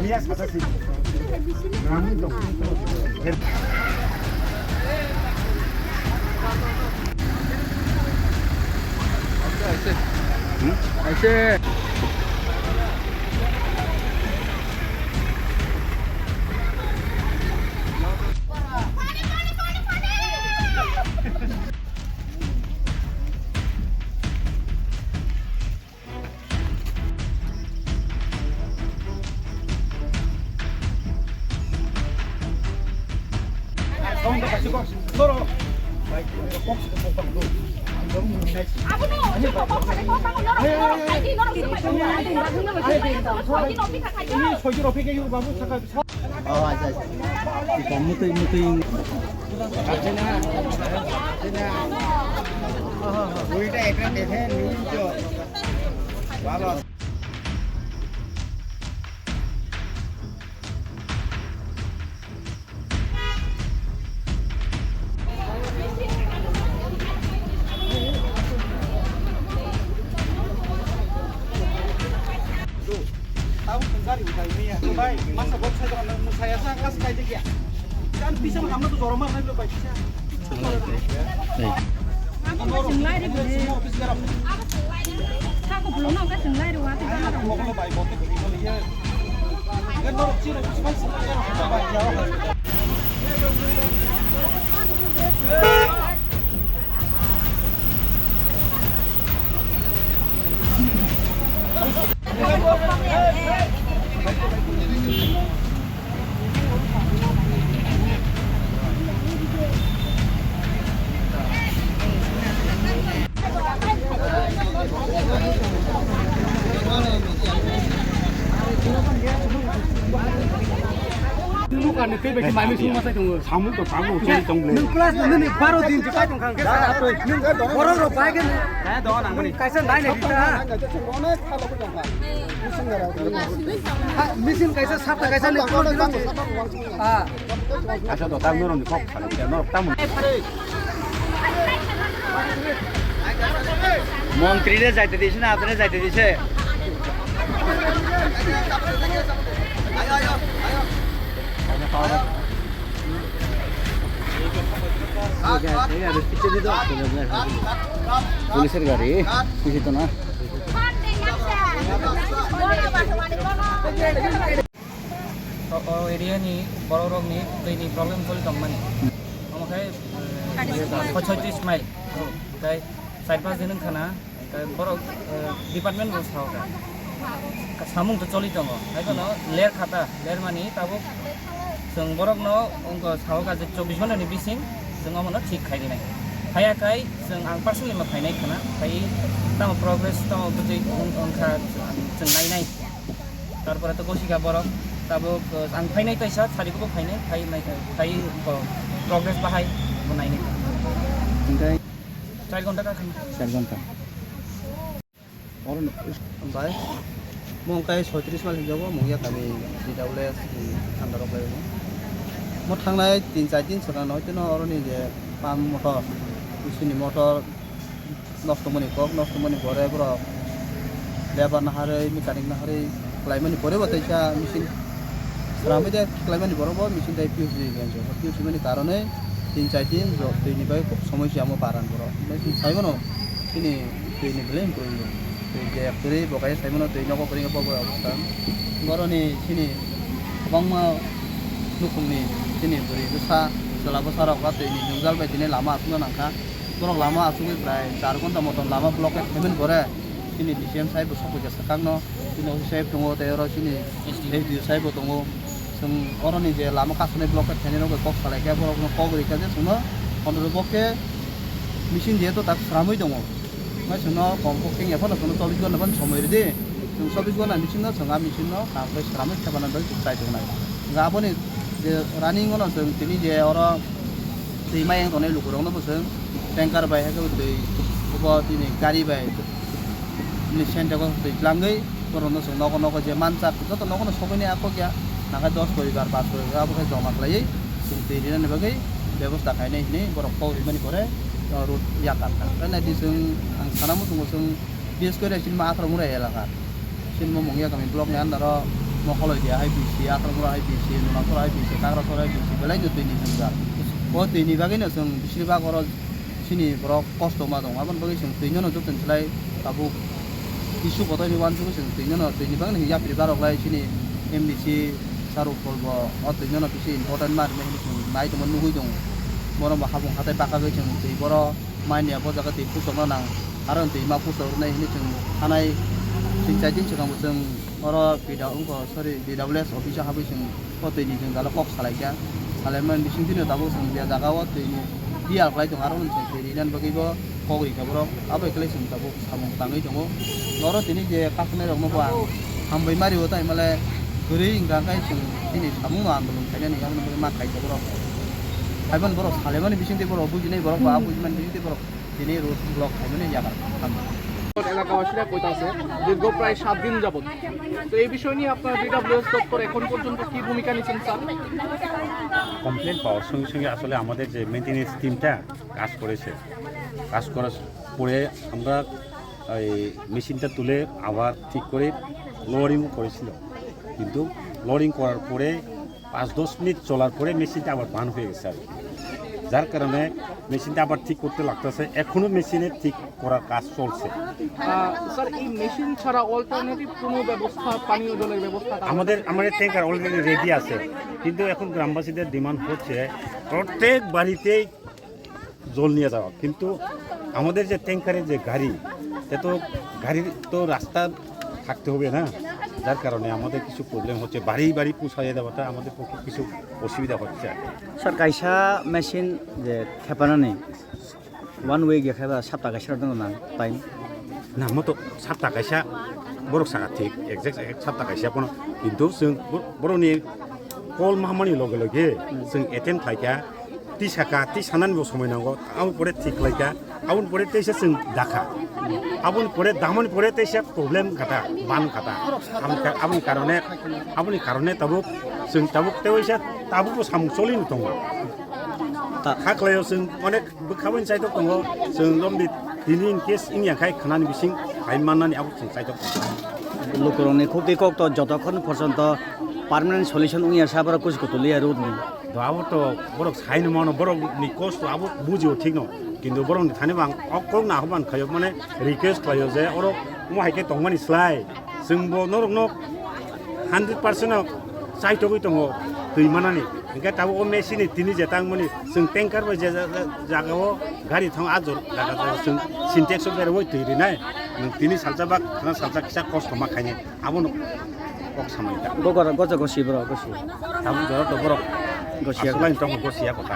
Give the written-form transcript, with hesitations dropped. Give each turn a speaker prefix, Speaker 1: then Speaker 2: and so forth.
Speaker 1: 미야 사다시. 남도. 아이씨. 가운데 같이 꼭 서로 tahu tengkari utamanya baik masa bot saya dengan saya kasih kayak gitu ya kan bisa mengambil tuh dorong mana baik bisa
Speaker 2: Aku kasih lai deh boleh. Aku belum mau kasih lai deh waktu itu.
Speaker 1: mau kalau baik botnya begini ya kan dorong ciri cuma sebenarnya baik jauh bukan itu bagi mami semua saya tunggu samu tuh samu jadi tunggu kelas ini baru di Jakarta tunggu kan orang orang baik kan saya doang nang ini kaisa naik nih kita mesin kaisa sabta kaisa nih ah kaisa tuh tamu orang kok kalau tamu মন্ত্রীরা যাইতে দিছে না আপনারা যাইতে দিছে পুলিশের গাড়ি কিছু তো না
Speaker 3: एरिया नि बर'रग नि दैनि प्रब्लेम सलि दंमोन ओमफ्राय 36 माइल ओमफ्राय साइड पास दिन खाना बर' डिपार्टमेन्ट बस सावगा सामुं तो चलि दङ हायबनो लेर खाता लेर मानि ताबो जों बर'नो अंक सावगा जे 24 घन्टानि बिसिं जों अमनो ठीक खायनाय हायाखै जों आं पार्सनेलि मा फायनाय खाना फाय ताम प्रग्रेस ताम गतै अंका जों नायनाय तारपरे तो गसिगा बर'क ताबो आं फायनाय तैसा सारिखौबो फायनाय फाय प्रग्रेस बाहाय बनायनाय
Speaker 1: ओमफ्राय
Speaker 3: 4 घन्टा का
Speaker 1: 4 घन्टा
Speaker 4: ओमफ्राय मंकाय 36 माइल हिजाव मंगिया गामि दिदावले आन्दाराव लायो म थांनाय 3-4 दिन सिगां हयतो अरनि जे पाम मटर बिसिनि मटर नष्ट मनि कक नष्ट मनि घरे बर लेबार नाहारै मेकानिक नाहारै क्लाइमानि घरे बतैसा मेसिन रामै दे क्लाइमानि बरबो मेसिन दाइ पिउसि गेन्जो पिउसि मानि कारणे 3-4 दिन दैनिफ्राय खुब समस्या म बारान बर ओमफ्राय साइमनो सिनि दैनि ब्लेम करियो दै एक्टरि बगाय साइमनो दै नगो करिङा पाबो अवस्था बरनि सिनि गोबां रोखोमनि सिनि बोरै गोसा सोलाबो सारावगा दैनि जुंजाल बायदिनो लामा आसुना नांखा बरक लामा आसुगै प्राय 4 घन्टा मटन लामा ब्लकेट हेमेन करे सिनि डिसिएम साइब सफैजा साखांनो सिनि साइब दङ तेरो सिनि एसडि साइब दङ जों अरनि जे लामा कासने ब्लकेट हेनेनो कक सालायखा बरक कगरिखा जे जोङो अन्डर बके मेसिन जेहेतु ताक फ्रामै दङ ओमफ्राय जोंनो कमपक्षे एफोर जोंनो 24 घन्टा ban समय दे जों 24 घन्टा मेसिननो जोंहा मेसिननो कामफ्राय फ्रामै खेबानानै ट्राइ दंनाय गाबोनि जे रानिं अन जों तिनि जे अर दैमा yang दनै लुकुरावनो बोसों टैंकार बाय हागो दै उबा तिनि गाड़ी बाय नि सेन्टाको दै लांगै बरनो जों नगो नगो जे मानसा जत नगो सबैनि आको क्या नागा 10 परिवार 5 परिवार अब जमा खालायै जों दैनि बागै व्यवस्था खायनाय नि बरक पाउरि मानि करे रोड याकाता रना दिसुं आं सानामु दङ जों बिस करे सिनमा आख्रा मुरा एलाका सिनमा मंगिया गामि ब्लक ने आन्दार মকলই দিয়া হাই বিসি আতালপুরা হাই বিসি নুনাপুরা হাই বিসি কাকরাপুরা হাই বিসি বেলাই दैनि जोंगा ओ दैनि बागैनो जों बिसोरबा गर सिनि बर कष्ट मा दं आबन बागै जों दैनो जोबथनसलाय दाबु इशु बतनि वान जों दैनि बागै या प्रिपारलाय सिनि एमडिसि सारु फलब ओ दैनो बिसि इम्पोर्टेन्ट मार मे जों नाय दमन नुगै दं बरम हाबुं हाथाय बाखागै जों दै बर माइनिया बजागा दै फुसंना नां आरो दैमा फुसौनाय जों थानाय सिंचाइ दिन सिगां जों अर BWS अफिसाव हाबै जों दैनि जों दाल कक सालायगा सालायमोन बिसिं दिनो दाबो जों बे जागायाव दैनि बियालखाय दं आरो मोनसे दैनिनान बागैबो कगै खबर आबैखलै जों दाबो सामुं बाङै दङ नर दिनै जे काखने रंनो बा हामबै मारियो ताइ मालाय गोरै इंगाखाय जों दिनै सामुं आन्दोलन खायनानै आमनो मा खाय खबर हायबन बर सालायमानि बिसिं दे बर बुजिनाय बर बा बुजिमान बिसिं दे बर दिनै रोड ब्लक खायमानि जागा
Speaker 5: এলাকাবাসীরা কইতাছে দীর্ঘ প্রায় 7 দিন যাবত তো এই বিষয় নিয়ে আপনারা বিডব্লিউএস দপ্তর এখন পর্যন্ত কি ভূমিকা নিচ্ছেন স্যার
Speaker 6: কমপ্লেন পাওয়ার সঙ্গে সঙ্গে আসলে আমাদের যে মেইনটেনেন্স টিমটা কাজ করেছে কাজ করার পরে আমরা এই মেশিনটা তুলে আবার ঠিক করে লোয়ারিং করেছিল কিন্তু লোয়ারিং করার পরে 5-10 মিনিট চলার পরে মেশিনটা আবার বান হয়ে গেছে আর যার কারণে মেশিনটা আবার ঠিক করতে লাগতেছে এখনো মেশিনে ঠিক করার কাজ চলছে
Speaker 5: স্যার এই মেশিন ছাড়া অল্টারনেটিভ কোনো ব্যবস্থা পানীয় জলের ব্যবস্থা
Speaker 6: আমাদের ট্যাঙ্কার অলরেডি রেডি আছে কিন্তু এখন গ্রামবাসীদের ডিমান্ড হচ্ছে প্রত্যেক বাড়িতেই জল নিয়ে যাওয়া কিন্তু আমাদের যে ট্যাঙ্কারের যে গাড়ি সে তো গাড়ির তো রাস্তা থাকতে হবে না যার কারণে আমাদের কিছু প্রবলেম হচ্ছে বাড়ি বাড়ি পৌঁছাইয়ে দেওয়াটা আমাদের পক্ষে কিছু অসুবিধা হচ্ছে
Speaker 7: স্যার কাইসা মেশিন যে খেপানাनै ওয়ান উইক গেखायबा 7 टा गायसा दङ ना टाइम
Speaker 6: ना मतो 7 टा गायसा बरक सागा थिक एक्जेक्ट 7 टा गायसा पण किन्तु जों बरनि कल महामानि लगे लगे जों एटेम्प खायका ति साका ति सानानबो समय नांगौ आउन परे थिक लायका आउन परे तेसे जों दाखा आबुन परे दामन परे तेसे प्रब्लेम काटा बान काटा आबुनि कारणे ताबु जों ताबु तेवैसा ताबुबो सामसलिन दङ खाख्लायाव जों अनेक बोखाबोन साइड दङ जों लम्बि दिनि इन केस इनियाखाय खानानि बिसिं हायमाननानि आबु जों साइड
Speaker 7: लोकरंनि खुबि कक्त जतखन पर्यन्त पार्मानेन्ट सल्युशन उनिया साबर कुछ तुलिया रोडनि
Speaker 6: आबो तो बरक साइन मानो बरकनि कस्ट आबो बुजियो ठीक न किन्तु बरकनि थाने बां अकल ना हबान खायो माने रिक्वेस्ट खायो जे अर मोहायके दंमानि स्लाय जोंबो नरकनो 100% साइटोबै दङ दैमानानि ओंखाय ताबो अ मेसिनि दिनि जे तांमोनि जों टेंकार बा जे जागाव गारि थां आजर जागा जों सिनटेक्स बेर वइ दैरिनाय नों दिनि सालजाबा खाना सालजा किसा कस्ट मा खायने आबो कक सामायता
Speaker 7: गगर गज गसि ब्र गसि
Speaker 6: ताबो जरा तो बरक गसिया लाइन दङ गसिया कथा